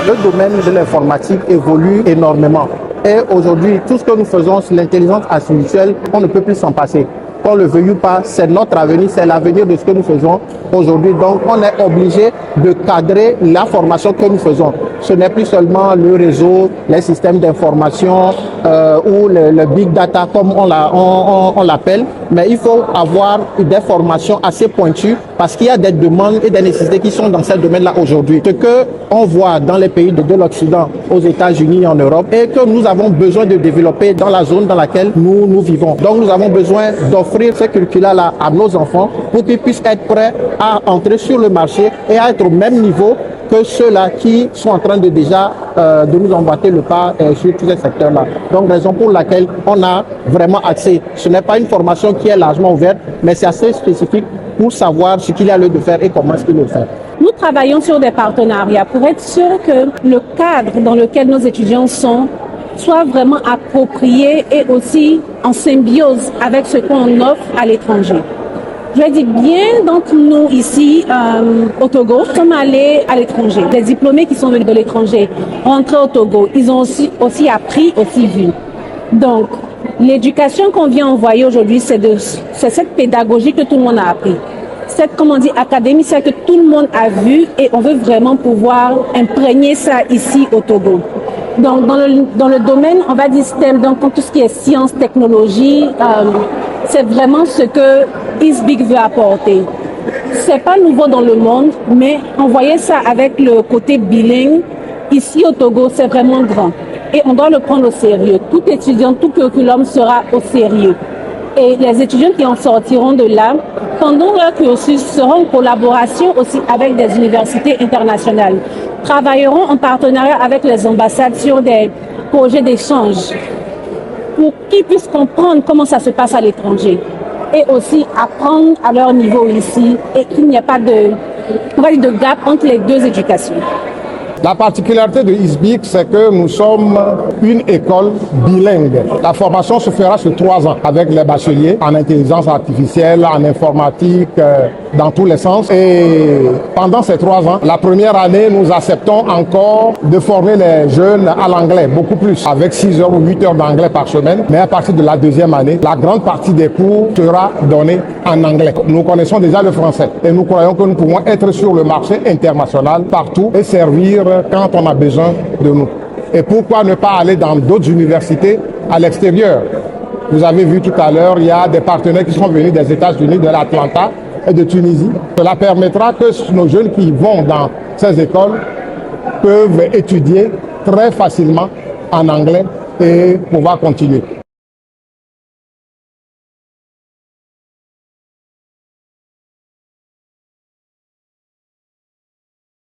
Le domaine de l'informatique évolue énormément. Et aujourd'hui, tout ce que nous faisons sur l'intelligence artificielle, on ne peut plus s'en passer. Qu'on le veuille ou pas, c'est notre avenir, c'est l'avenir de ce que nous faisons aujourd'hui. Donc, on est obligé de cadrer la formation que nous faisons. Ce n'est plus seulement le réseau, les systèmes d'information ou le big data comme on l'appelle, mais il faut avoir des formations assez pointues parce qu'il y a des demandes et des nécessités qui sont dans ce domaine-là aujourd'hui. Ce qu'on voit dans les pays de l'Occident, aux États-Unis et en Europe, et que nous avons besoin de développer dans la zone dans laquelle nous vivons. Donc, nous avons besoin d'offrir ce curricula-là à nos enfants pour qu'ils puissent être prêts à entrer sur le marché et à être au même niveau que ceux-là qui sont en train de déjà de nous emboîter le pas sur tous ces secteurs-là. Donc, raison pour laquelle on a vraiment accès. Ce n'est pas une formation qui est largement ouverte, mais c'est assez spécifique pour savoir ce qu'il y a lieu de faire et comment est-ce qu'il le fait. Nous travaillons sur des partenariats pour être sûr que le cadre dans lequel nos étudiants sont soit vraiment approprié et aussi en symbiose avec ce qu'on offre à l'étranger. Je dis bien d'entre nous ici au Togo sommes allés à l'étranger. Des diplômés qui sont venus de l'étranger, rentrés au Togo, ils ont aussi appris, aussi vu. Donc, l'éducation qu'on vient envoyer aujourd'hui, c'est cette pédagogie que tout le monde a appris. Cette, comme on dit, académie, c'est que tout le monde a vu et on veut vraiment pouvoir imprégner ça ici au Togo. Donc, dans le domaine, on va dire STEM, donc tout ce qui est sciences, technologie, c'est vraiment ce que ISBIC veut apporter. C'est pas nouveau dans le monde, mais envoyer ça avec le côté bilingue, ici au Togo, c'est vraiment grand. Et on doit le prendre au sérieux. Tout étudiant, tout curriculum sera au sérieux. Et les étudiants qui en sortiront de là, pendant leur cursus, seront en collaboration aussi avec des universités internationales. Travailleront en partenariat avec les ambassades sur des projets d'échange pour qu'ils puissent comprendre comment ça se passe à l'étranger et aussi apprendre à leur niveau ici et qu'il n'y ait pas de gap entre les deux éducations. La particularité de ISBIC, c'est que nous sommes une école bilingue. La formation se fera sur 3 ans avec les bacheliers en intelligence artificielle, en informatique, dans tous les sens. Et pendant ces 3 ans, la première année, nous acceptons encore de former les jeunes à l'anglais, beaucoup plus, avec 6 heures ou 8 heures d'anglais par semaine. Mais à partir de la 2e année, la grande partie des cours sera donnée en anglais. Nous connaissons déjà le français et nous croyons que nous pouvons être sur le marché international partout et servir quand on a besoin de nous. Et pourquoi ne pas aller dans d'autres universités à l'extérieur? Vous avez vu tout à l'heure, il y a des partenaires qui sont venus des États-Unis, de l'Atlanta et de Tunisie. Cela permettra que nos jeunes qui vont dans ces écoles peuvent étudier très facilement en anglais et pouvoir continuer.